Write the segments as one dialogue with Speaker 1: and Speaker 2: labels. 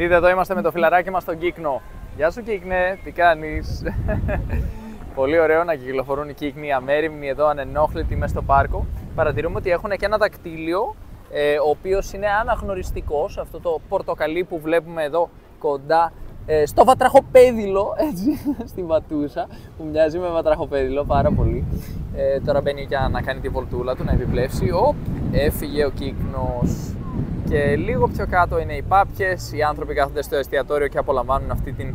Speaker 1: Δείτε, εδώ είμαστε με το φιλαράκι μας τον Κύκνο. Γεια σου Κύκνε, τι κάνεις? Πολύ ωραίο να κυκλοφορούν οι Κύκνοι αμέριμνοι εδώ ανενόχλητοι μέσα στο πάρκο. Παρατηρούμε ότι έχουν και ένα δακτύλιο, ο οποίος είναι αναγνωριστικός, αυτό το πορτοκαλί που βλέπουμε εδώ κοντά στο βατραχοπέδιλο, έτσι, στην Βατούσα, που μοιάζει με βατραχοπέδιλο πάρα πολύ. Τώρα μπαίνει για να κάνει τη βολτούλα του, να επιπλέψει. Έφυγε ο Κύκνος. Και λίγο πιο κάτω είναι οι πάπιες, οι άνθρωποι κάθονται στο εστιατόριο και απολαμβάνουν αυτή την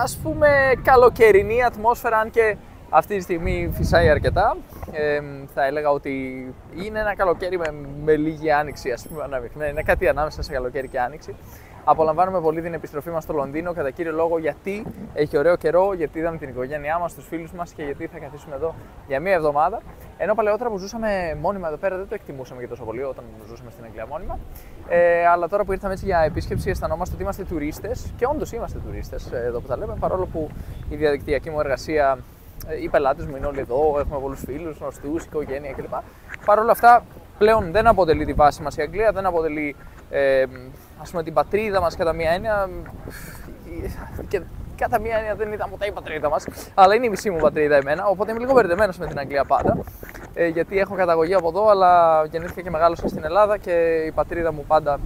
Speaker 1: ας πούμε καλοκαιρινή ατμόσφαιρα, αν και αυτή τη στιγμή φυσάει αρκετά. Θα έλεγα ότι είναι ένα καλοκαίρι με λίγη άνοιξη, ας πούμε, είναι κάτι ανάμεσα σε καλοκαίρι και άνοιξη. Απολαμβάνουμε πολύ την επιστροφή μας στο Λονδίνο, κατά κύριο λόγο γιατί έχει ωραίο καιρό, γιατί είδαμε την οικογένειά μας, τους φίλους μας και γιατί θα καθίσουμε εδώ για μία εβδομάδα. Ενώ παλαιότερα που ζούσαμε μόνιμα εδώ πέρα δεν το εκτιμούσαμε και τόσο πολύ όταν ζούσαμε στην Αγγλία μόνιμα. Αλλά τώρα που ήρθαμε έτσι για επίσκεψη, αισθανόμαστε ότι είμαστε τουρίστες και όντως είμαστε τουρίστες εδώ που τα λέμε, παρόλο που η διαδικτυακή μου εργασία, οι πελάτες μου είναι όλοι εδώ, έχουμε πολλούς φίλους, γνωστούς, οικογένεια κλπ. Παρ' όλα αυτά, πλέον δεν αποτελεί τη βάση μας η Αγγλία, δεν αποτελεί ας πούμε την πατρίδα μας κατά μία έννοια. Και κατά μία έννοια δεν ήταν ποτέ η πατρίδα μας, αλλά είναι η μισή μου πατρίδα εμένα, οπότε είμαι λίγο μπερδεμένος με την Αγγλία πάντα. Γιατί έχω καταγωγή από εδώ, αλλά γεννήθηκα και μεγάλωσα στην Ελλάδα και η πατρίδα μου πάντα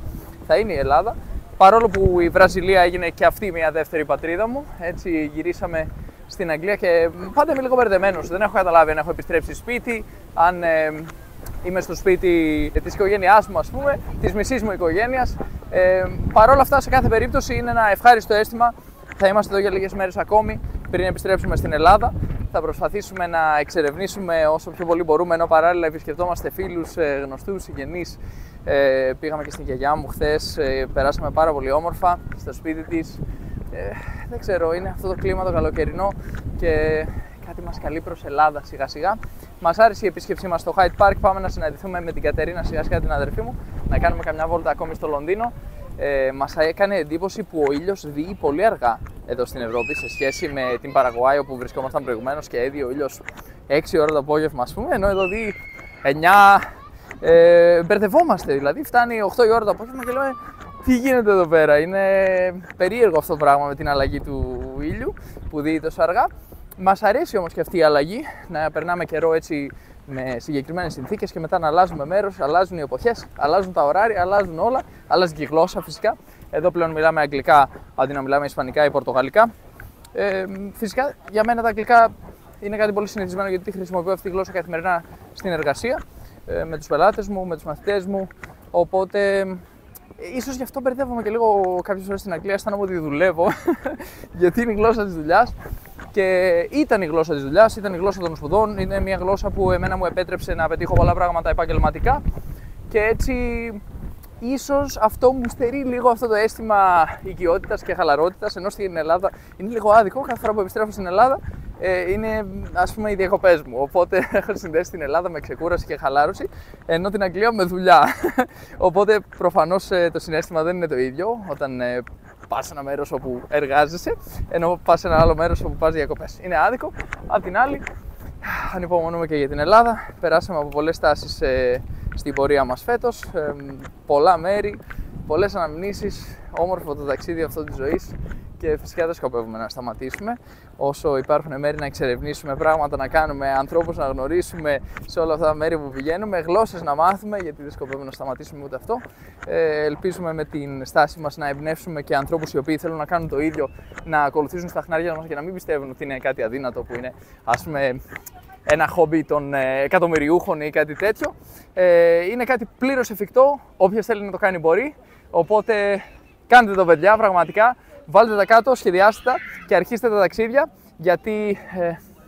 Speaker 1: θα είναι η Ελλάδα. Παρόλο που η Βραζιλία έγινε και αυτή μια δεύτερη πατρίδα μου, έτσι γυρίσαμε στην Αγγλία και πάντα είμαι λίγο μπερδεμένος. Δεν έχω καταλάβει αν έχω επιστρέψει σπίτι, αν είμαι στο σπίτι της οικογένειάς μου, ας πούμε, της μισής μου οικογένειας. Παρ' όλα αυτά, σε κάθε περίπτωση είναι ένα ευχάριστο αίσθημα. Θα είμαστε εδώ για λίγες μέρες ακόμη πριν επιστρέψουμε στην Ελλάδα. Θα προσπαθήσουμε να εξερευνήσουμε όσο πιο πολύ μπορούμε, ενώ παράλληλα επισκεφτόμαστε φίλους, γνωστούς, συγγενείς. Πήγαμε και στην γιαγιά μου χθες, περάσαμε πάρα πολύ όμορφα στο σπίτι της. Δεν ξέρω, είναι αυτό το κλίμα το καλοκαιρινό και κάτι μας καλεί προς Ελλάδα σιγά σιγά. Μας άρεσε η επίσκεψή μας στο Hyde Park. Πάμε να συναντηθούμε με την Κατερίνα σιγά σιγά, την αδερφή μου, να κάνουμε καμιά βόλτα ακόμη στο Λονδίνο. Μας έκανε εντύπωση που ο ήλιος διεί πολύ αργά εδώ στην Ευρώπη σε σχέση με την Παραγουάη όπου βρισκόμασταν προηγουμένως και έδιε ο ήλιος 6 ώρα το απόγευμα, ας πούμε, ενώ εδώ διεί 9. Μπερδευόμαστε δηλαδή, φτάνει 8 η ώρα το απόγευμα και λέμε τι γίνεται εδώ πέρα. Είναι περίεργο αυτό το πράγμα με την αλλαγή του ήλιου που διεί τόσο αργά. Μας αρέσει όμως και αυτή η αλλαγή, να περνάμε καιρό έτσι με συγκεκριμένες συνθήκες και μετά να αλλάζουμε μέρος, αλλάζουν οι εποχές, αλλάζουν τα ωράρια, αλλάζουν όλα, αλλάζει και η γλώσσα φυσικά. Εδώ πλέον μιλάμε αγγλικά αντί να μιλάμε ισπανικά ή πορτογαλικά. Φυσικά για μένα τα αγγλικά είναι κάτι πολύ συνηθισμένο γιατί χρησιμοποιώ αυτή τη γλώσσα καθημερινά στην εργασία, με τους πελάτες μου, με τους μαθητές μου. Οπότε ίσως γι' αυτό μπερδεύομαι και λίγο κάποιες φορές στην Αγγλία, αισθάνομαι ότι δουλεύω γιατί είναι η γλώσσα της δουλειάς. Και ήταν η γλώσσα της δουλειάς, ήταν η γλώσσα των σπουδών, είναι μια γλώσσα που εμένα μου επέτρεψε να πετύχω πολλά πράγματα επαγγελματικά και έτσι ίσως αυτό μου στερεί λίγο αυτό το αίσθημα οικειότητας και χαλαρότητας, ενώ στην Ελλάδα είναι λίγο άδικο. Κάθε φορά που επιστρέφω στην Ελλάδα είναι ας πούμε οι διακοπές μου, οπότε έχω συνδέσει την Ελλάδα με ξεκούραση και χαλάρωση, ενώ την Αγγλία με δουλειά. Οπότε προφανώς το συναίσθημα δεν είναι το ίδιο όταν πας σε ένα μέρος όπου εργάζεσαι, ενώ πας σε ένα άλλο μέρος όπου πας διακοπές. Είναι άδικο. Απ' την άλλη, ανυπομονούμε και για την Ελλάδα. Περάσαμε από πολλές στάσεις στην πορεία μας φέτος, πολλά μέρη, πολλές αναμνήσεις, όμορφο το ταξίδι αυτό της ζωής και φυσικά δεν σκοπεύουμε να σταματήσουμε. Όσο υπάρχουν μέρη να εξερευνήσουμε, πράγματα να κάνουμε, ανθρώπους να γνωρίσουμε σε όλα αυτά τα μέρη που πηγαίνουμε, γλώσσες να μάθουμε, γιατί δεν σκοπεύουμε να σταματήσουμε ούτε αυτό. Ελπίζουμε με την στάση μας να εμπνεύσουμε και ανθρώπους οι οποίοι θέλουν να κάνουν το ίδιο, να ακολουθήσουν στα χνάρια μας και να μην πιστεύουν ότι είναι κάτι αδύνατο που είναι, ας πούμε, ένα χόμπι των εκατομμυριούχων ή κάτι τέτοιο. Είναι κάτι πλήρως εφικτό, όποιος θέλει να το κάνει μπορεί, οπότε κάντε το παιδιά πραγματικά. Βάλτε τα κάτω, σχεδιάστε τα και αρχίστε τα ταξίδια, γιατί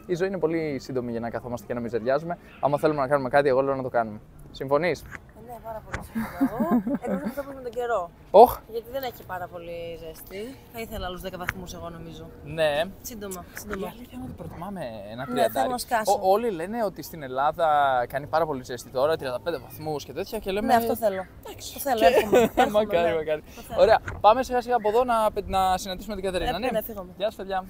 Speaker 1: η ζωή είναι πολύ σύντομη για να καθόμαστε και να μιζεριάζουμε. Άμα θέλουμε να κάνουμε κάτι, εγώ λέω να το κάνουμε. Συμφωνείς?
Speaker 2: Ναι, πάρα πολύ συμφωνώ. Εκτός από αυτό με τον καιρό. Γιατί δεν έχει πάρα πολύ ζέστη. Θα ήθελα άλλους 10 βαθμούς, εγώ νομίζω.
Speaker 1: Ναι.
Speaker 2: Σύντομα.
Speaker 1: Η αλήθεια είναι ότι προτιμάμε ένα
Speaker 2: Ναι,
Speaker 1: 30.
Speaker 2: θέλω να σκάσω.
Speaker 1: Όλοι λένε ότι στην Ελλάδα κάνει πάρα πολύ ζέστη τώρα, 35 βαθμούς και τέτοια. Και λέμε...
Speaker 2: Ναι, αυτό θέλω. Το θέλω, έρχομαι.
Speaker 1: Μακάρι, μακάρι. Ωραία, πάμε σιγά σιγά από εδώ να συναντήσουμε την Κατερίνα.
Speaker 2: Ναι, φύγαμε.
Speaker 1: Γεια σας, παιδιά.